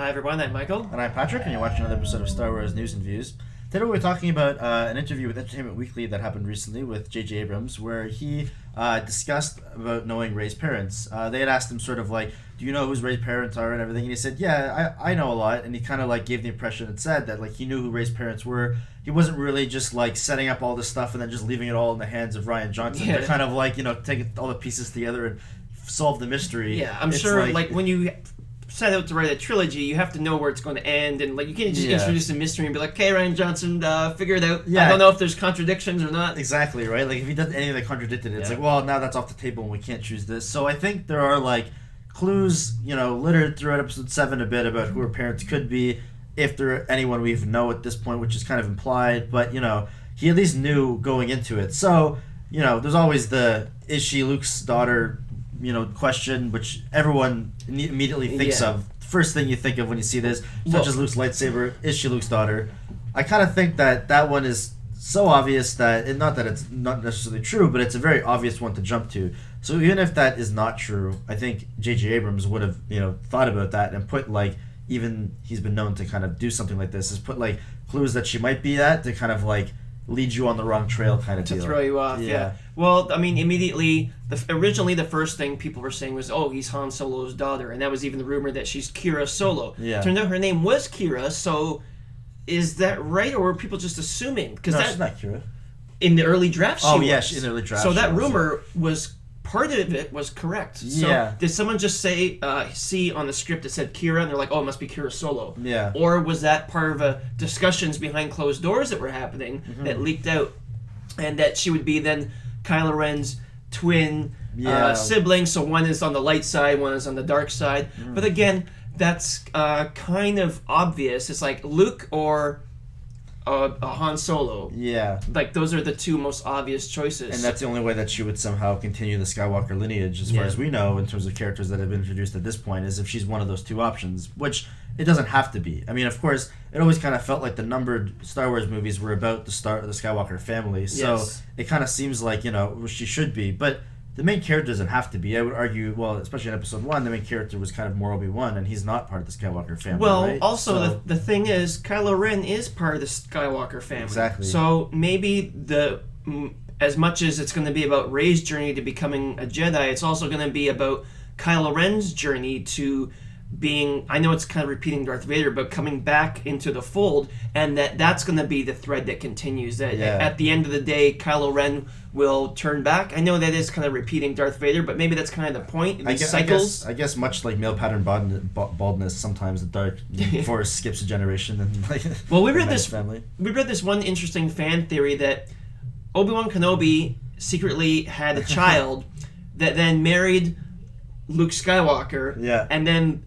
Hi everyone, I'm Michael. And I'm Patrick, and you're watching another episode of Star Wars News and Views. Today we're talking about an interview with Entertainment Weekly that happened recently with JJ Abrams, where he discussed about knowing Rey's parents. They had asked him sort of like, do you know who Rey's parents are and everything? And he said, yeah, I know a lot. And he kind of like gave the impression and said that like he knew who Rey's parents were. He wasn't really just like setting up all this stuff and then just leaving it all in the hands of Rian Johnson to kind of like, take all the pieces together and solve the mystery. Yeah, I'm sure like when you set out to write a trilogy, you have to know where it's going to end, and like you can't just introduce a mystery and be like, "Okay, Rian Johnson, figure it out." Yeah. I don't know if there's contradictions or not. Exactly, right? Like if he does anything that contradicted it, it's like, well, now that's off the table and we can't choose this. So I think there are like clues, littered throughout episode 7 a bit about who her parents could be, if there anyone we even know at this point, which is kind of implied. But he at least knew going into it. So there's always the is she Luke's daughter? Question, which everyone immediately thinks of. First thing you think of when you see this, such as Luke's lightsaber, is she Luke's daughter? I kind of think that one is so obvious that, and not that it's not necessarily true, but it's a very obvious one to jump to. So even if that is not true, I think JJ Abrams would have, thought about that and put even he's been known to kind of do something like this, is put clues that she might be that to kind of lead you on the wrong trail kind of deal. To throw you off, yeah. Well, I mean, immediately, originally the first thing people were saying was, oh, he's Han Solo's daughter, and that was even the rumor that she's Kira Solo. Yeah. Turned out her name was Kira, so is that right, or were people just assuming? No, she's not Kira. In the early draft, in the early draft. So that rumor was... Part of it was correct. So did someone just say, see on the script it said Kira, and they're like, oh, it must be Kira Solo? Yeah. Or was that part of discussions behind closed doors that were happening that leaked out, and that she would be then Kylo Ren's twin sibling, so one is on the light side, one is on the dark side. But again, that's kind of obvious. It's like Luke or... a Han Solo. Yeah. Those are the two most obvious choices. And that's the only way that she would somehow continue the Skywalker lineage, as far as we know, in terms of characters that have been introduced at this point, is if she's one of those two options, which it doesn't have to be. I mean, of course, it always kind of felt like the numbered Star Wars movies were about the start of the Skywalker family, so it kind of seems like, she should be, but the main character doesn't have to be. I would argue, well, especially in episode 1, the main character was kind of more Obi-Wan, and he's not part of the Skywalker family. Well, right? also, the thing is, Kylo Ren is part of the Skywalker family. Exactly. So maybe as much as it's going to be about Rey's journey to becoming a Jedi, it's also going to be about Kylo Ren's journey to being, I know it's kind of repeating Darth Vader, but coming back into the fold, and that's going to be the thread that continues. That at the end of the day, Kylo Ren will turn back. I know that is kind of repeating Darth Vader, but maybe that's kind of the point. Cycles. I guess much like male pattern baldness, sometimes the dark force skips a generation. And well, we read this one interesting fan theory that Obi-Wan Kenobi secretly had a child that then married Luke Skywalker, and then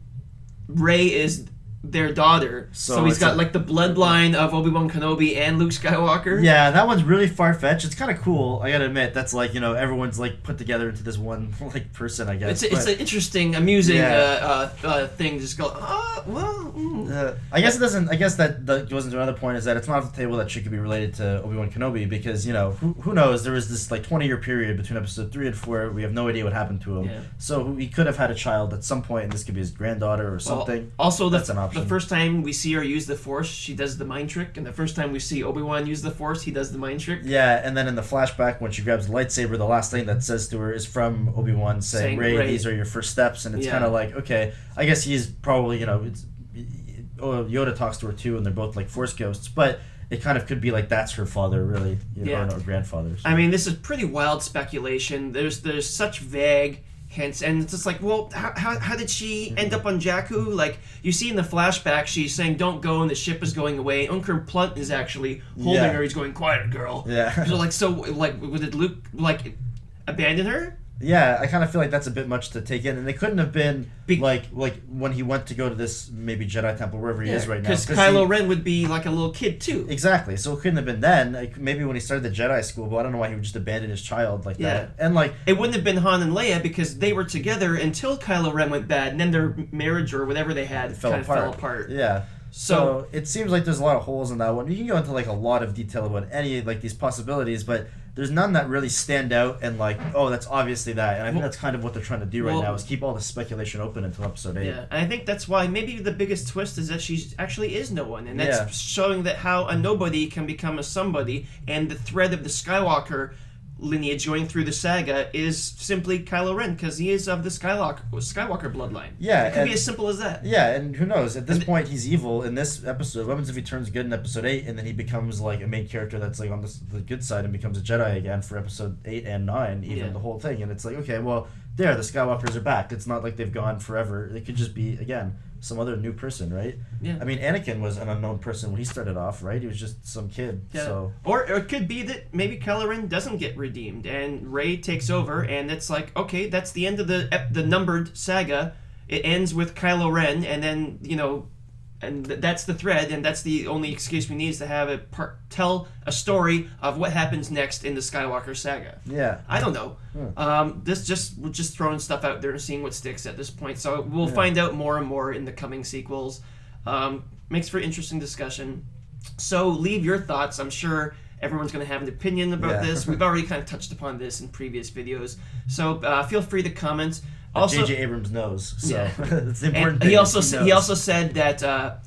Rey is their daughter, so he's got the bloodline of Obi-Wan Kenobi and Luke Skywalker. Yeah, that one's really far-fetched. It's kind of cool, I gotta admit. That's everyone's put together into this one person, I guess. It's an interesting, amusing thing. Just go, well. I guess it doesn't. I guess that goes into another point, is that it's not off the table that she could be related to Obi-Wan Kenobi, because who knows? There was this 20-year period between episode 3 and 4. We have no idea what happened to him. Yeah. So he could have had a child at some point, and this could be his granddaughter or something. Also, that's an option. The first time we see her use the Force, she does the mind trick, and the first time we see Obi-Wan use the Force, he does the mind trick. Yeah, and then in the flashback, when she grabs the lightsaber, the last thing that says to her is from Obi-Wan saying, Rey, these are your first steps, and it's kind of okay, I guess he's probably, Yoda talks to her too, and they're both Force ghosts, but it kind of could be that's her father, really, or grandfather. So. I mean, this is pretty wild speculation. There's such vague hints, and it's just how did she end up on Jakku? You see in the flashback, she's saying, don't go, and the ship is going away. Unkern Plunt is actually holding her. He's going, quiet, girl. Yeah. So, did Luke, abandon her? Yeah, I kind of feel like that's a bit much to take in, and they couldn't have been like when he went to go to this maybe Jedi temple wherever he is right now. Because Kylo Ren would be a little kid too. Exactly, so it couldn't have been then. Maybe when he started the Jedi school, but I don't know why he would just abandon his child that. And it wouldn't have been Han and Leia, because they were together until Kylo Ren went bad, and then their marriage or whatever they had fell apart. Yeah. So it seems like there's a lot of holes in that one. You can go into like a lot of detail about any like these possibilities, but there's none that really stand out and like, oh, that's obviously that. And I think that's kind of what they're trying to do right now is keep all the speculation open until episode 8. Yeah, and I think that's why maybe the biggest twist is that she actually is no one, and that's showing that how a nobody can become a somebody, and the thread of the Skywalker lineage going through the saga is simply Kylo Ren, because he is of the Skywalker bloodline. Yeah, it could be as simple as that. Yeah, and who knows? At this point, he's evil in this episode. What happens if he turns good in episode 8, and then he becomes like a main character that's like on the good side and becomes a Jedi again for episode 8 and 9, even the whole thing. And it's like, okay, well, the Skywalkers are back. It's not like they've gone forever. It could just be, again, some other new person, right? Yeah. I mean, Anakin was an unknown person when he started off, right? He was just some kid. Yeah. So. Or it could be that maybe Kylo Ren doesn't get redeemed, and Rey takes over, and it's like, okay, that's the end of the numbered saga. It ends with Kylo Ren, and then, and that's the thread, and that's the only excuse we need is to have tell a story of what happens next in the Skywalker saga. Yeah. I don't know. We're just throwing stuff out there and seeing what sticks at this point. So we'll find out more and more in the coming sequels. Makes for interesting discussion. So leave your thoughts. I'm sure everyone's going to have an opinion about this. We've already kind of touched upon this in previous videos. So feel free to comment. Also, JJ Abrams knows, so that's the important thing. He also said that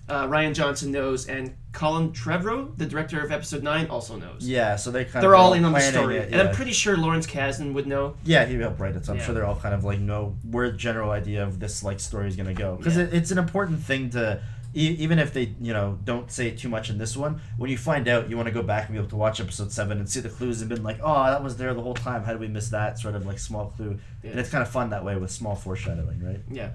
Rian Johnson knows, and Colin Trevorrow, the director of Episode 9, also knows. Yeah, so they're all in on the story, and I'm pretty sure Lawrence Kasdan would know. Yeah, he helped write it, so I'm sure they're all kind of like know where the general idea of this like story is gonna go, because it's an important thing to. Even if they, don't say too much in this one, when you find out, you want to go back and be able to watch episode 7 and see the clues and been like, oh, that was there the whole time. How did we miss that sort of like small clue? Yeah. And it's kind of fun that way with small foreshadowing, right? Yeah.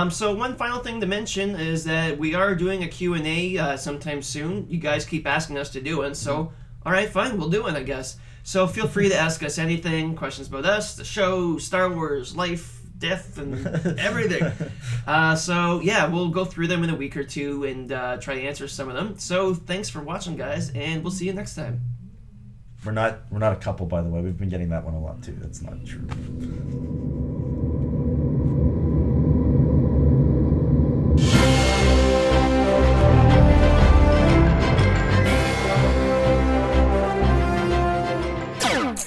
So one final thing to mention is that we are doing a Q&A sometime soon. You guys keep asking us to do it, so all right, fine, we'll do it, I guess. So feel free to ask us anything, questions about us, the show, Star Wars, life, death, and everything. We'll go through them in a week or two and try to answer some of them. So thanks for watching, guys, and we'll see you next time. We're not a couple, by the way. We've been getting that one a lot too. That's not true.